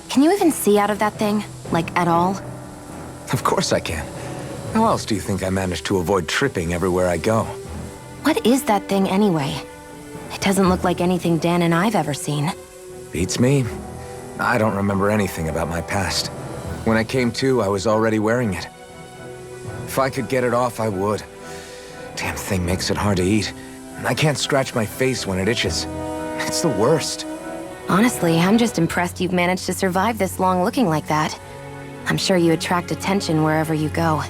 Can you even see out of that thing? Like, at all? Of course I can. How else do you think I managed to avoid tripping everywhere I go? What is that thing anyway? It doesn't look like anything Dan and I've ever seen. Beats me. I don't remember anything about my past. When I came to, I was already wearing it. If I could get it off, I would. Damn thing makes it hard to eat. I can't scratch my face when it itches. It's the worst. Honestly, I'm just impressed you've managed to survive this long looking like that. I'm sure you attract attention wherever you go.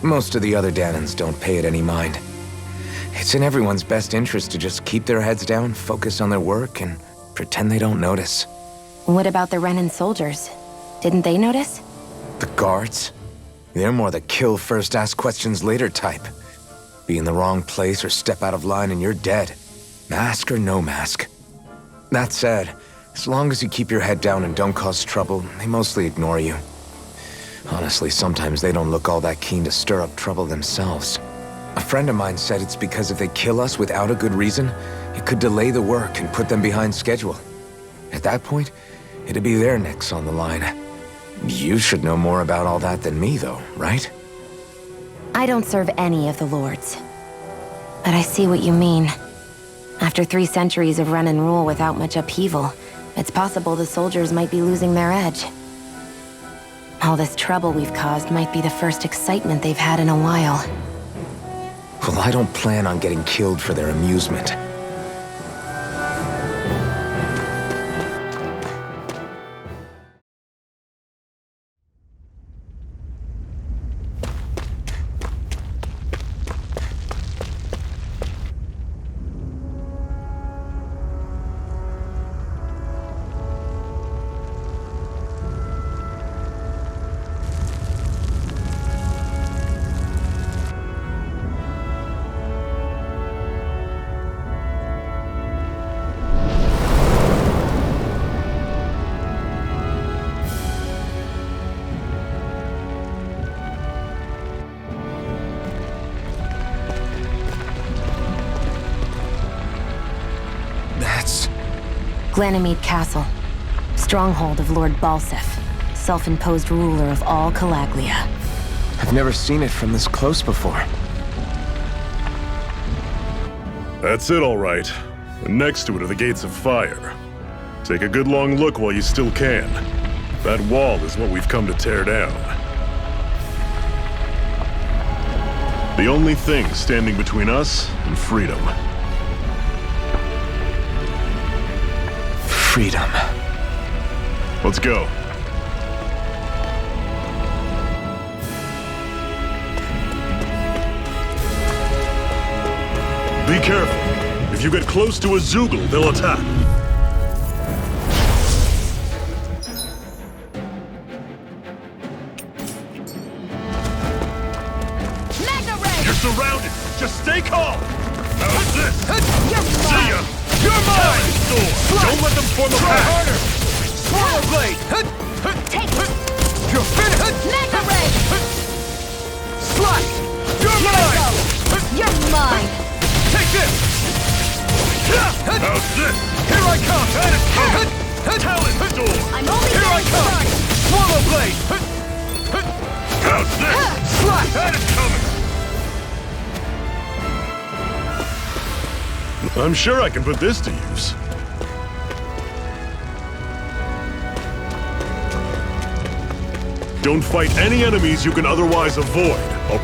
Most of the other Danans don't pay it any mind. It's in everyone's best interest to just keep their heads down, focus on their work, and pretend they don't notice. What about the Renan soldiers? Didn't they notice? The guards? They're more the kill first, ask questions later type. Be in the wrong place or step out of line and you're dead. Mask or no mask. That said, as long as you keep your head down and don't cause trouble, they mostly ignore you. Honestly, sometimes they don't look all that keen to stir up trouble themselves. A friend of mine said it's because if they kill us without a good reason, it could delay the work and put them behind schedule. At that point, it'd be their necks on the line. You should know more about all that than me, though, right? I don't serve any of the lords. But I see what you mean. After 3 centuries of run and rule without much upheaval, it's possible the soldiers might be losing their edge. All this trouble we've caused might be the first excitement they've had in a while. Well, I don't plan on getting killed for their amusement. Ganymede Castle, stronghold of Lord Balsef, self-imposed ruler of all Calaglia. I've never seen it from this close before. That's it, all right. And next to it are the gates of fire. Take a good long look while you still can. That wall is what we've come to tear down. The only thing standing between us and freedom. Freedom. Let's go. Be careful. If you get close to a Zoogle, they'll attack. You're surrounded. Just stay calm. How's this? See ya. You're mine! Don't let them form a pack! Harder! Swirl blade! Take it! You're finished! Mega Ray! Slash! You're mine! You're mine! Take this! How's this? Here I come! Talon sword! I'm only Here I getting come! started! Swirl blade! How's this? Slash! That is coming! I'm sure I can put this to use. Don't fight any enemies you can otherwise avoid. Oh.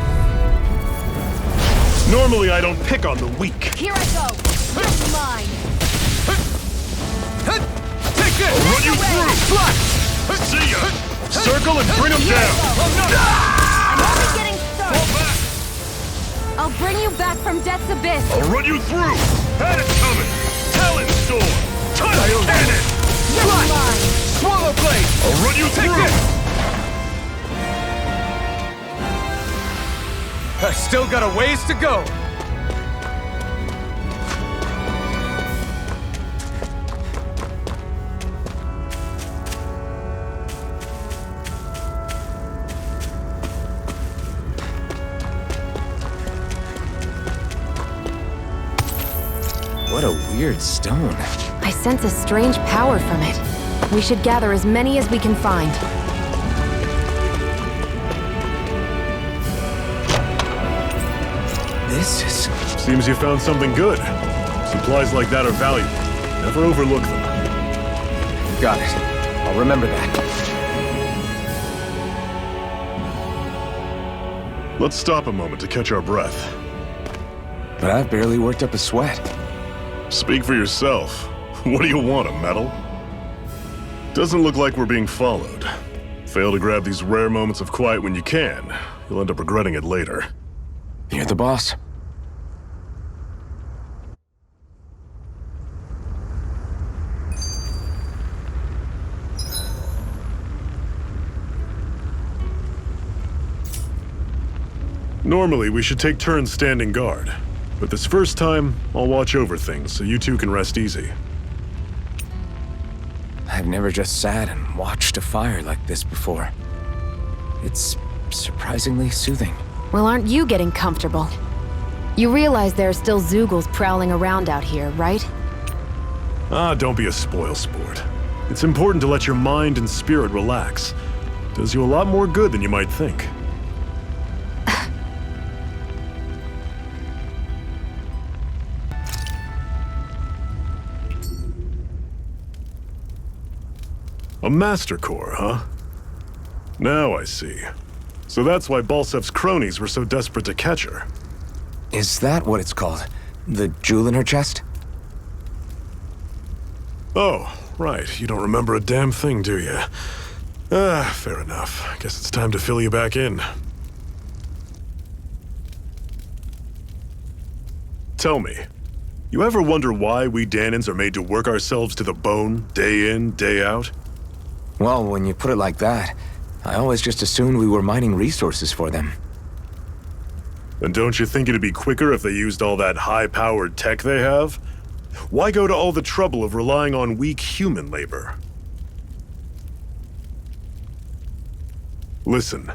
Normally I don't pick on the weak. Here I go! You're mine! Take this! I'll run you through! Flash! See ya! Circle and bring them down! I'm only getting started! Fall back! I'll bring you back from Death's Abyss! I'll run you through! That is coming! Talon sword! Tunnel cannon! You're mine! Swallow blade! I'll run you through! I still got a ways to go. What a weird stone. I sense a strange power from it. We should gather as many as we can find. This is... Seems you found something good. Supplies like that are valuable. Never overlook them. Got it. I'll remember that. Let's stop a moment to catch our breath. But I've barely worked up a sweat. Speak for yourself. What do you want, a medal? Doesn't look like we're being followed. Fail to grab these rare moments of quiet when you can. You'll end up regretting it later. You're the boss. Normally, we should take turns standing guard. But this first time, I'll watch over things so you two can rest easy. I've never just sat and watched a fire like this before. It's surprisingly soothing. Well, aren't you getting comfortable? You realize there are still Zeugles prowling around out here, right? Ah, don't be a spoilsport. It's important to let your mind and spirit relax. Does you a lot more good than you might think. A Master Core, huh? Now I see. So that's why Balsef's cronies were so desperate to catch her. Is that what it's called? The jewel in her chest? Oh, right. You don't remember a damn thing, do you? Ah, fair enough. Guess it's time to fill you back in. Tell me, you ever wonder why we Dahnans are made to work ourselves to the bone, day in, day out? Well, when you put it like that, I always just assumed we were mining resources for them. And don't you think it'd be quicker if they used all that high-powered tech they have? Why go to all the trouble of relying on weak human labor? Listen,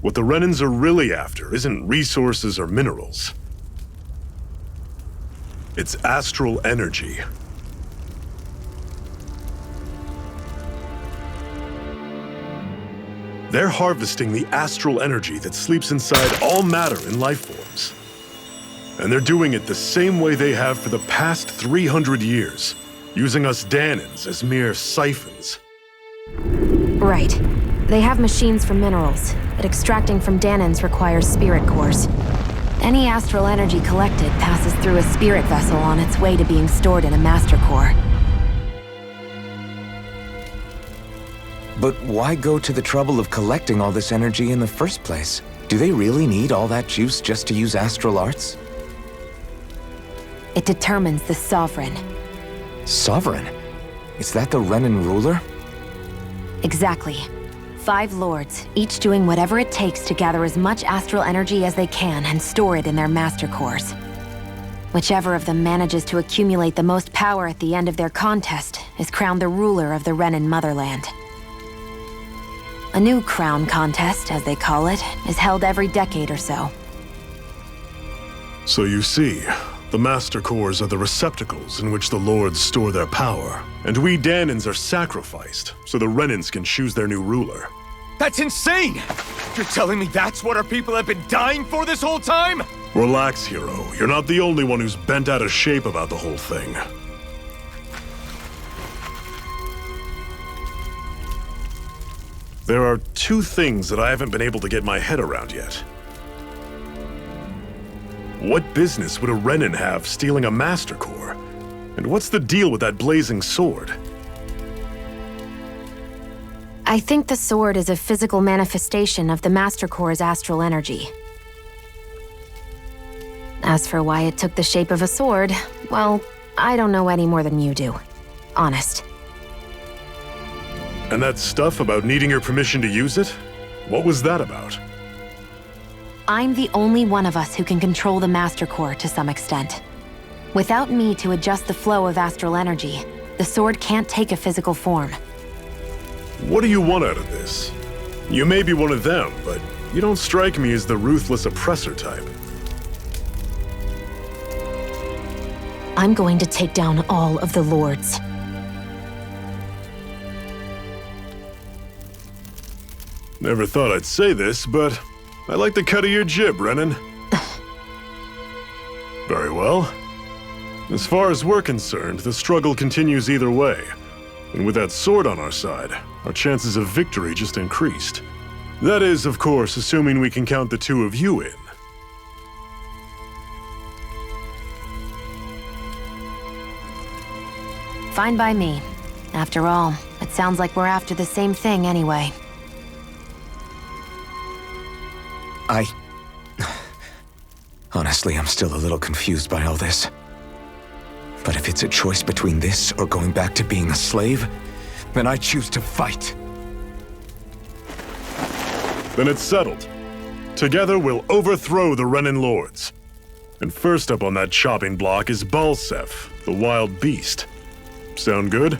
what the Renans are really after isn't resources or minerals. It's astral energy. They're harvesting the astral energy that sleeps inside all matter in life forms. And they're doing it the same way they have for the past 300 years, using us Dahnans as mere siphons. Right. They have machines for minerals, but extracting from Dahnans requires spirit cores. Any astral energy collected passes through a spirit vessel on its way to being stored in a master core. But why go to the trouble of collecting all this energy in the first place? Do they really need all that juice just to use astral arts? It determines the Sovereign. Sovereign? Is that the Renan ruler? Exactly. 5 lords, each doing whatever it takes to gather as much astral energy as they can and store it in their master cores. Whichever of them manages to accumulate the most power at the end of their contest is crowned the ruler of the Renan motherland. A new crown contest, as they call it, is held every decade or so. So you see, the Master Cores are the receptacles in which the Lords store their power. And we Dahnans are sacrificed, so the Renans can choose their new ruler. That's insane! You're telling me that's what our people have been dying for this whole time? Relax, hero. You're not the only one who's bent out of shape about the whole thing. There are 2 things that I haven't been able to get my head around yet. What business would a Renan have stealing a Master Core? And what's the deal with that blazing sword? I think the sword is a physical manifestation of the Master Core's astral energy. As for why it took the shape of a sword, well, I don't know any more than you do. Honest. And that stuff about needing your permission to use it? What was that about? I'm the only one of us who can control the Master Core to some extent. Without me to adjust the flow of astral energy, the sword can't take a physical form. What do you want out of this? You may be one of them, but you don't strike me as the ruthless oppressor type. I'm going to take down all of the lords. Never thought I'd say this, but I like the cut of your jib, Renan. Very well. As far as we're concerned, the struggle continues either way. And with that sword on our side, our chances of victory just increased. That is, of course, assuming we can count the two of you in. Fine by me. After all, it sounds like we're after the same thing anyway. Honestly, I'm still a little confused by all this. But if it's a choice between this or going back to being a slave, then I choose to fight. Then it's settled. Together we'll overthrow the Renan Lords. And first up on that chopping block is Balsef, the wild beast. Sound good?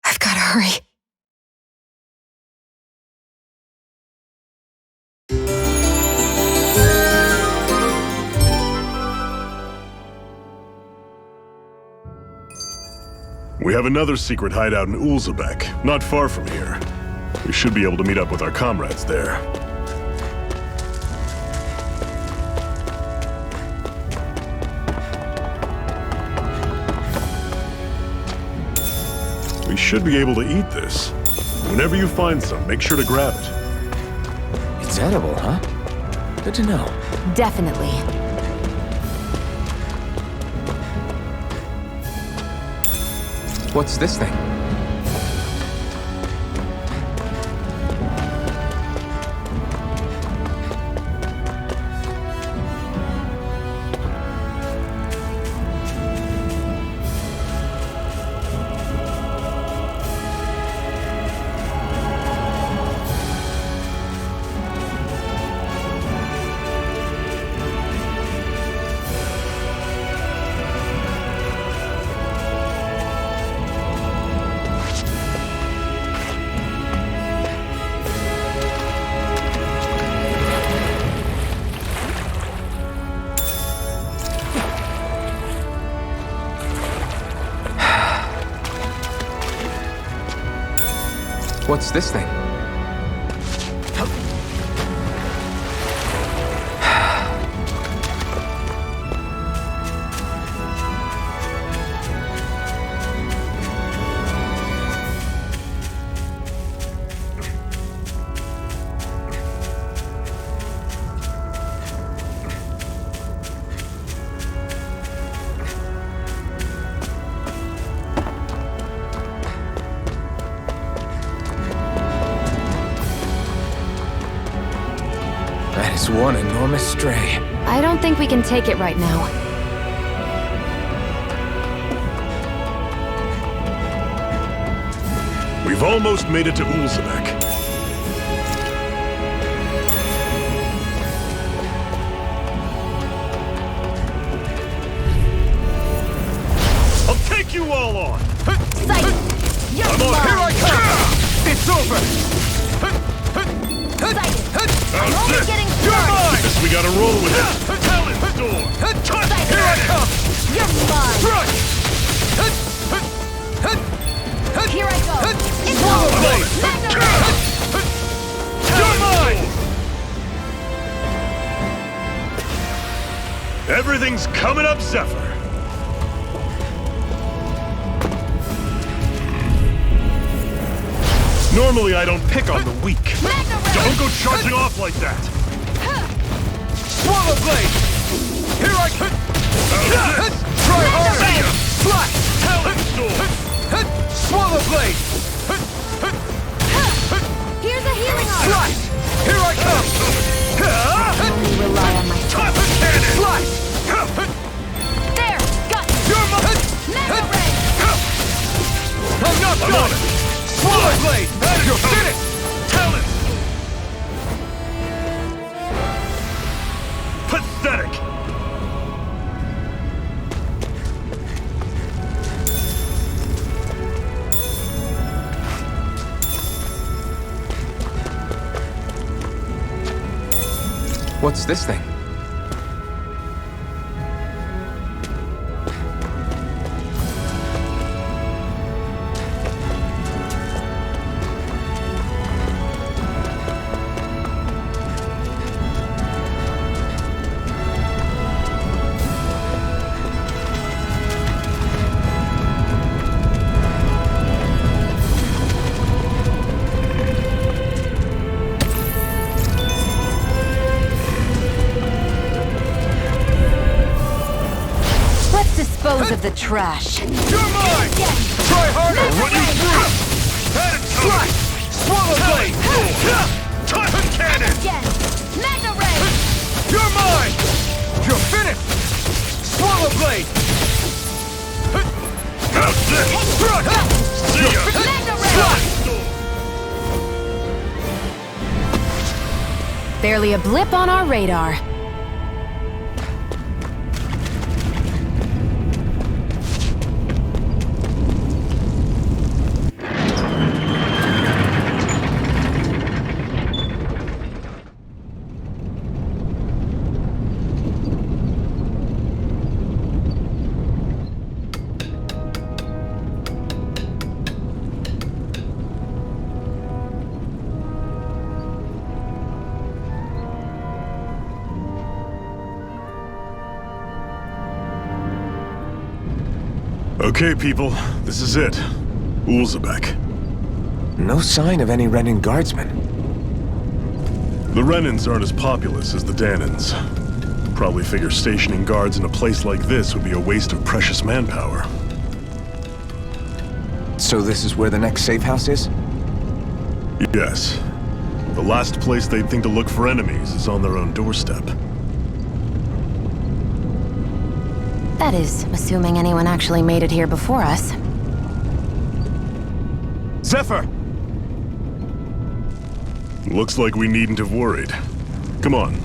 I've gotta hurry. We have another secret hideout in Ulzebek, not far from here. We should be able to meet up with our comrades there. We should be able to eat this. Whenever you find some, make sure to grab it. It's edible, huh? Good to know. Definitely. What's this thing? What's this thing? That is one enormous stray. I don't think we can take it right now. We've almost made it to Ulzebek. I'll take you all on! Sight! You're I'm on! Here I come! It's over! I'm only getting You're started! mine! Guess we gotta roll with it! Talent door! Here I come! You're mine! Rush! Here I go! It's Swallow over! blade! Magna You're mine! Everything's coming up, Zephyr! Normally I don't pick on the weak. Don't go charging off like that! Swallow blade! Here I come! Try harder! Slash! Talent door! Swallow blade! Here's a healing arm! Slash! Here I come! Only rely on my Top of cannon! Slash! There! Got you! You're mine! Mega ray! I'm not I'm done! on it! Swallow blade! You're finished! Talent! What's this thing? Dispose of the trash. You're mine! Try harder! Run you through! Slash! Swallow blade! Time cannon! Again! Mega ray! You're mine! You're finished! Swallow blade! How's this? See ya! Mega ray! Barely a blip on our radar. Okay, people, this is it. Ulzebek. No sign of any Renin guardsmen. The Renins aren't as populous as the Dahnans. Probably figure stationing guards in a place like this would be a waste of precious manpower. So this is where the next safe house is? Yes. The last place they'd think to look for enemies is on their own doorstep. That is, assuming anyone actually made it here before us. Zephyr! Looks like we needn't have worried. Come on.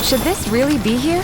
Should this really be here?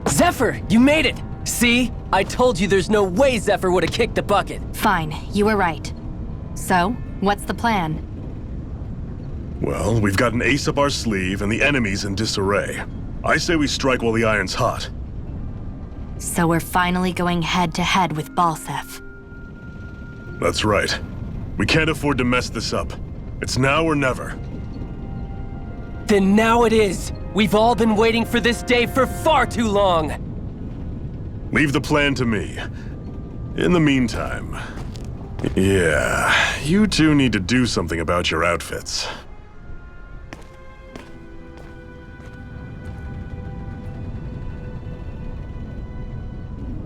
Zephyr, you made it! See? I told you there's no way Zephyr would have kicked the bucket. Fine, you were right. So, what's the plan? Well, we've got an ace up our sleeve and the enemy's in disarray. I say we strike while the iron's hot. So we're finally going head-to-head with Balsef. That's right. We can't afford to mess this up. It's now or never. Then now it is! We've all been waiting for this day for far too long! Leave the plan to me. In the meantime... Yeah, you two need to do something about your outfits.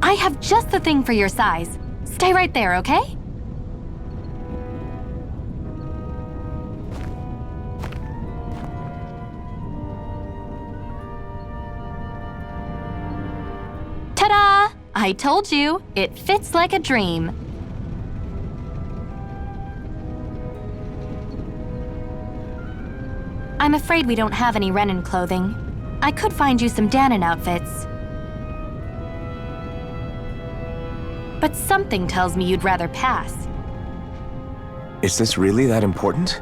I have just the thing for your size. Stay right there, okay? Ta-da! I told you, it fits like a dream. I'm afraid we don't have any Renin clothing. I could find you some Danon outfits. But something tells me you'd rather pass. Is this really that important?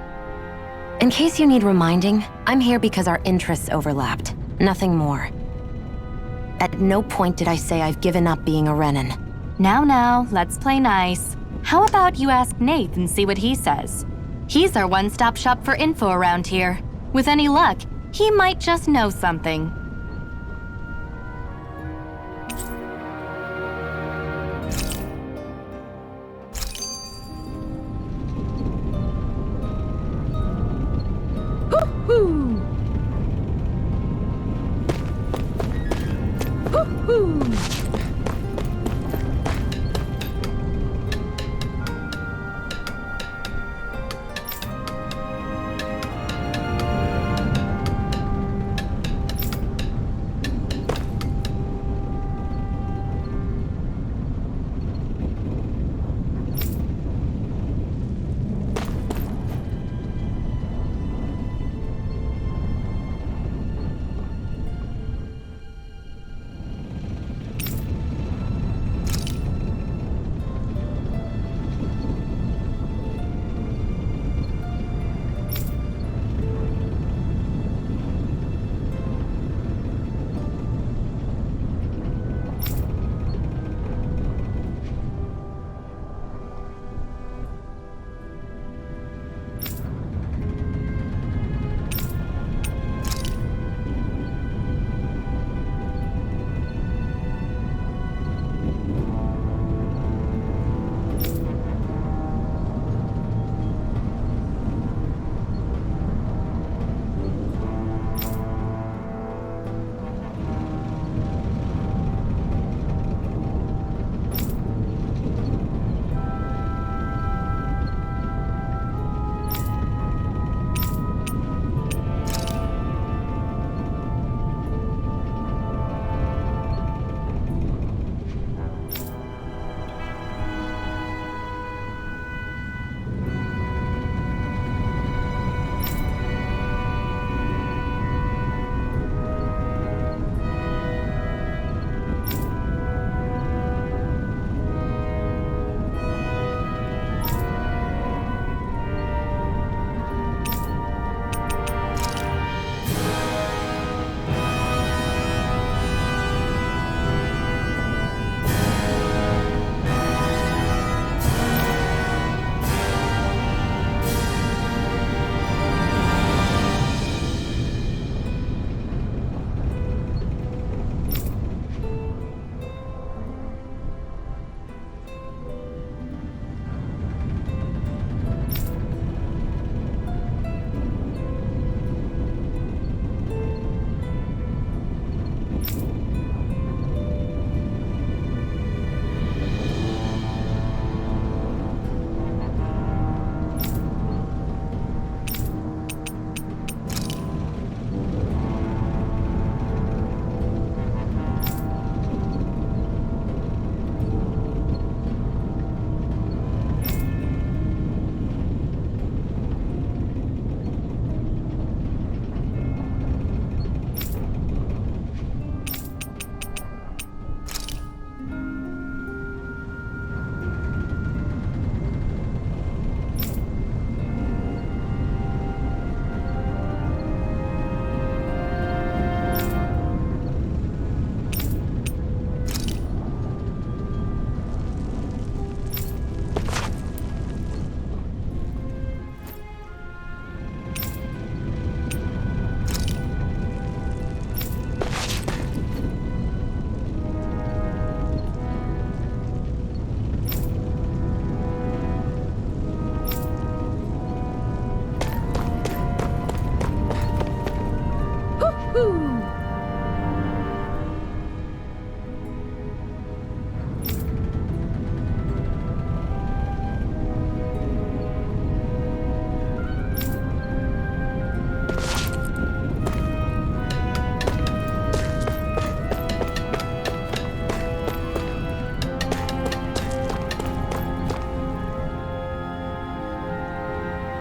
In case you need reminding, I'm here because our interests overlapped. Nothing more. At no point did I say I've given up being a Renin. Now, let's play nice. How about you ask Nath and see what he says? He's our one-stop shop for info around here. With any luck, he might just know something. Hoo-hoo! Hoo-hoo!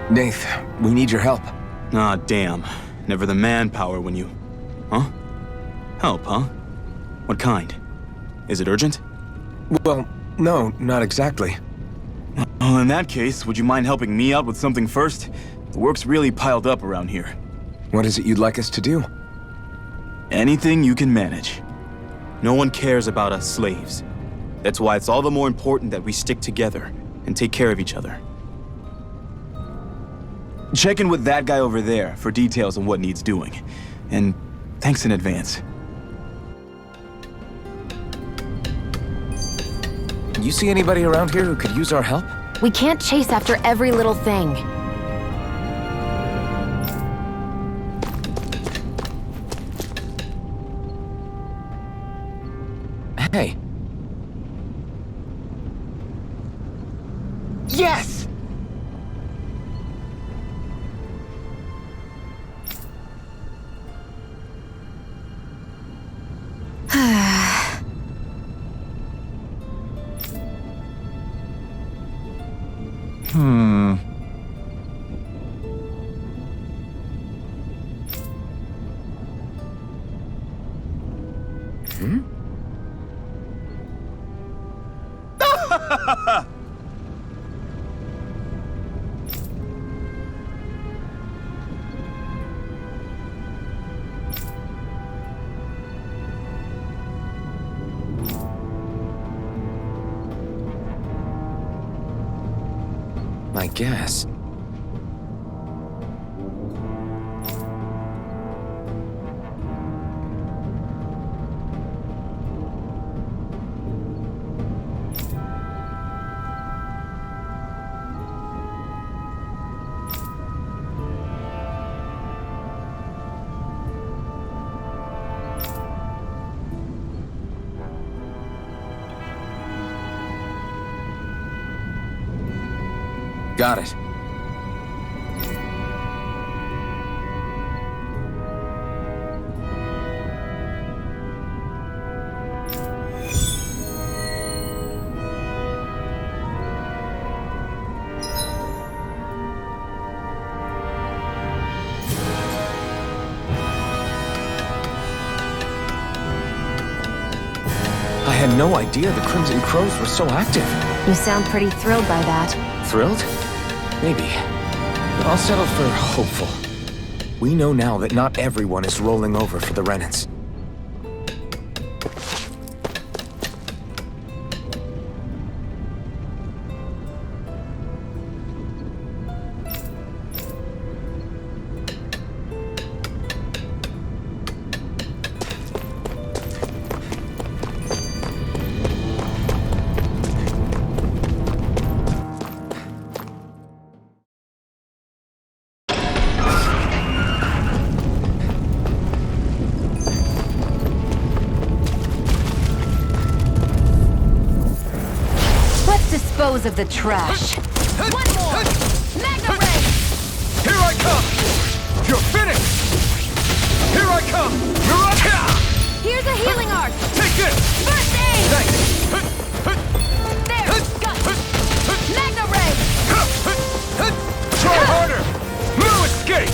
Nath, we need your help. Ah, damn. Never the manpower when you... Huh? Help, huh? What kind? Is it urgent? Well, no, not exactly. Well, in that case, would you mind helping me out with something first? The work's really piled up around here. What is it you'd like us to do? Anything you can manage. No one cares about us slaves. That's why it's all the more important that we stick together and take care of each other. Check in with that guy over there for details on what needs doing. And thanks in advance. You see anybody around here who could use our help? We can't chase after every little thing. Hey. Yes! I guess. Got it. I had no idea the Crimson Crows were so active. You sound pretty thrilled by that. Thrilled? Maybe. But I'll settle for hopeful. We know now that not everyone is rolling over for the Renans. Dispose of the trash. One more! Mega Ray! Here I come! You're finished! Here I come! Here's a healing arc. Take this! First aid! Thanks! There! Got Mega Ray! Try harder! No escape!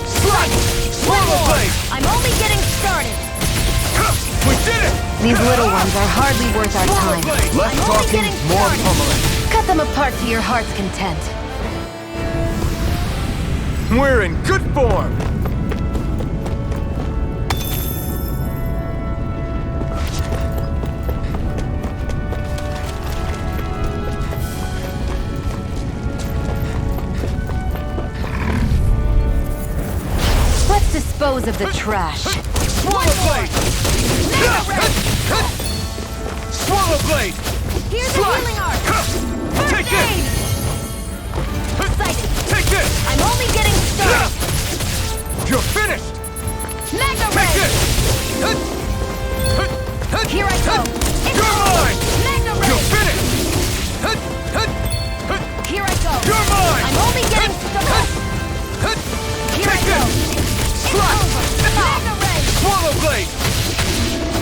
Slice! Swirling blade! I'm only getting started. We did it! These little ones are hardly worth our time. Less I'm only talking, getting more started. pummeling. Cut them apart to your heart's content. We're in good form! Let's dispose of the trash. Swirling blade! Swirling blade! Here's a healing arc. Take this! Excited. Take this! I'm only getting started. You're finished! Mega Take Ray! this! Here I go. It's You're mine! Mega Ray! You're finished! Here I go. You're mine! I'm only getting started. Here I Take go. this! It's Strike! over. Mega Ray! Swallow blade!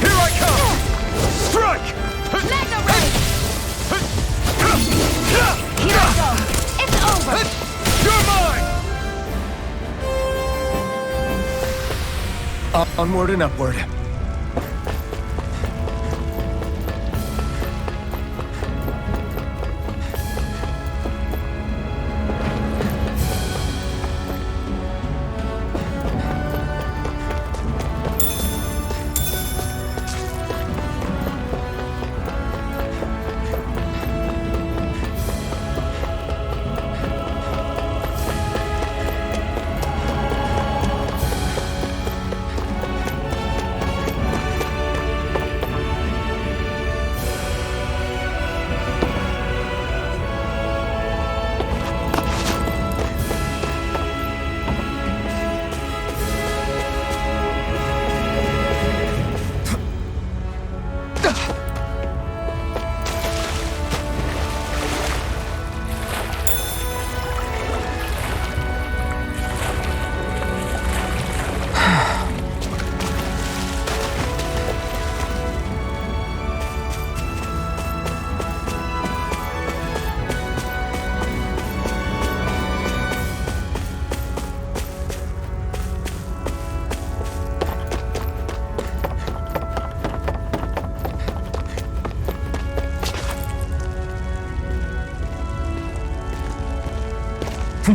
Here I come! Strike! Mega Ray! Here I go. It's over. You're mine! Onward and upward.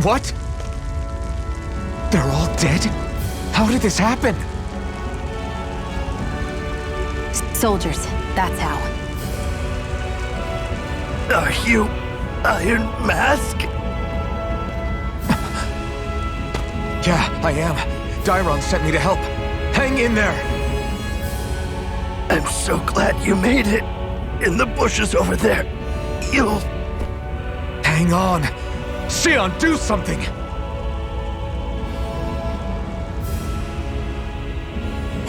What? They're all dead? How did this happen? Soldiers, that's how. Are you Iron Mask? Yeah, I am. Dairon sent me to help. Hang in there! I'm so glad you made it. In the bushes over there. You'll... Hang on! Sion, do something!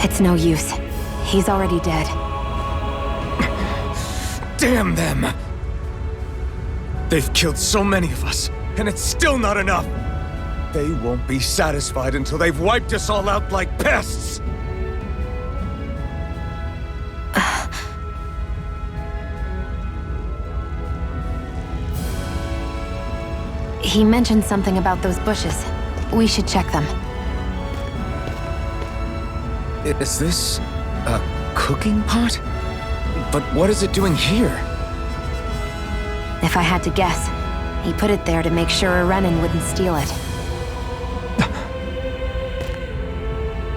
It's no use. He's already dead. Damn them! They've killed so many of us, and it's still not enough! They won't be satisfied until they've wiped us all out like pests! He mentioned something about those bushes. We should check them. Is this a cooking pot? But what is it doing here? If I had to guess, he put it there to make sure a Renan wouldn't steal it.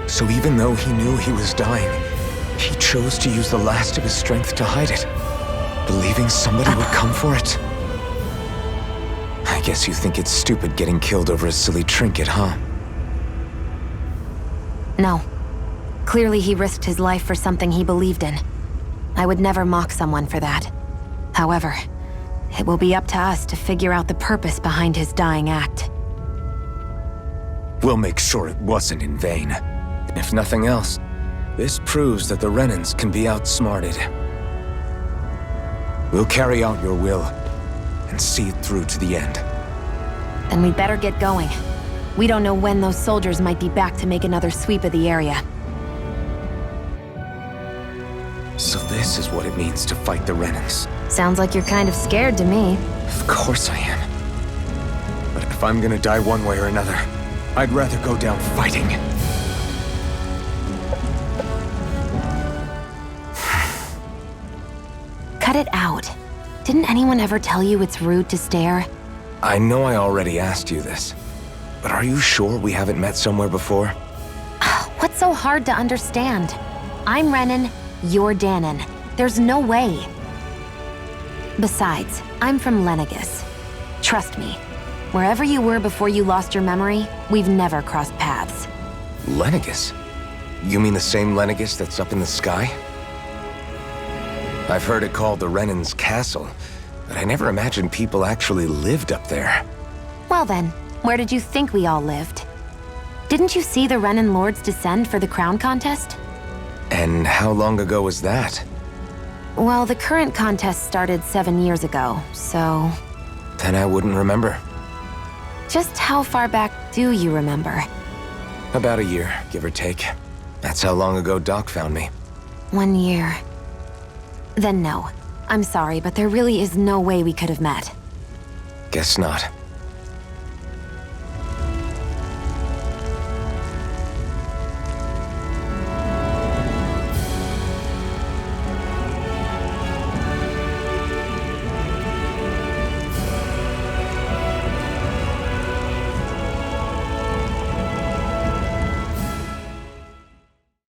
So even though he knew he was dying, he chose to use the last of his strength to hide it, believing somebody would come for it. I guess you think it's stupid getting killed over a silly trinket, huh? No. Clearly he risked his life for something he believed in. I would never mock someone for that. However, it will be up to us to figure out the purpose behind his dying act. We'll make sure it wasn't in vain. If nothing else, this proves that the Renans can be outsmarted. We'll carry out your will and see it through to the end. Then we'd better get going. We don't know when those soldiers might be back to make another sweep of the area. So this is what it means to fight the Renans. Sounds like you're kind of scared to me. Of course I am. But if I'm gonna die one way or another, I'd rather go down fighting. Cut it out. Didn't anyone ever tell you it's rude to stare? I know I already asked you this, but are you sure we haven't met somewhere before? What's so hard to understand? I'm Renan, you're Danon. There's no way. Besides, I'm from Lenegis. Trust me, wherever you were before you lost your memory, we've never crossed paths. Lenegis? You mean the same Lenegis that's up in the sky? I've heard it called the Renan's Castle, but I never imagined people actually lived up there. Well then, where did you think we all lived? Didn't you see the Renan Lords descend for the crown contest? And how long ago was that? Well, the current contest started 7 years ago, so... Then I wouldn't remember. Just how far back do you remember? About a year, give or take. That's how long ago Doc found me. 1 year. Then no. I'm sorry, but there really is no way we could have met. Guess not.